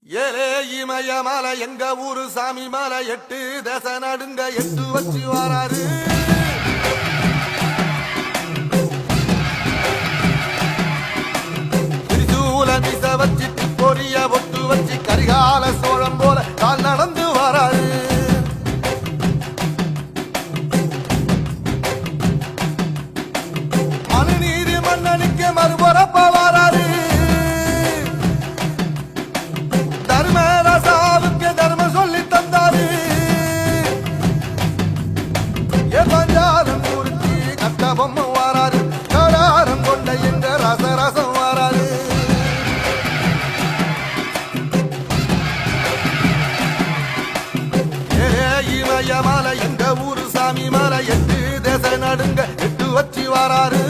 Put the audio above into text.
ஏலே இமயமலை எங்க ஊரு சாமி மலை 8 தேச நடுங்க 8 வச்சு வராரு. திரிசூல மிச வச்சு பொரிய ஒட்டு வச்சு கரிகால சோழம் போல கால் நடந்து வராரு. மனுநீதி மன்னனுக்கு மறுபுறப்ப வராரு. தர்மராசாவுக்கு தர்மம் சொல்லி தந்தாரு. பஞ்சாரம் குறிச்சி கட்ட பொம்மை வாராரு. கடாரம் கொண்ட என்ற ரசரசம் வாராரு. இமயமலை எங்க ஊரு சாமி மலை 8 தேச நடுங்க 8 வச்சு வாராரு.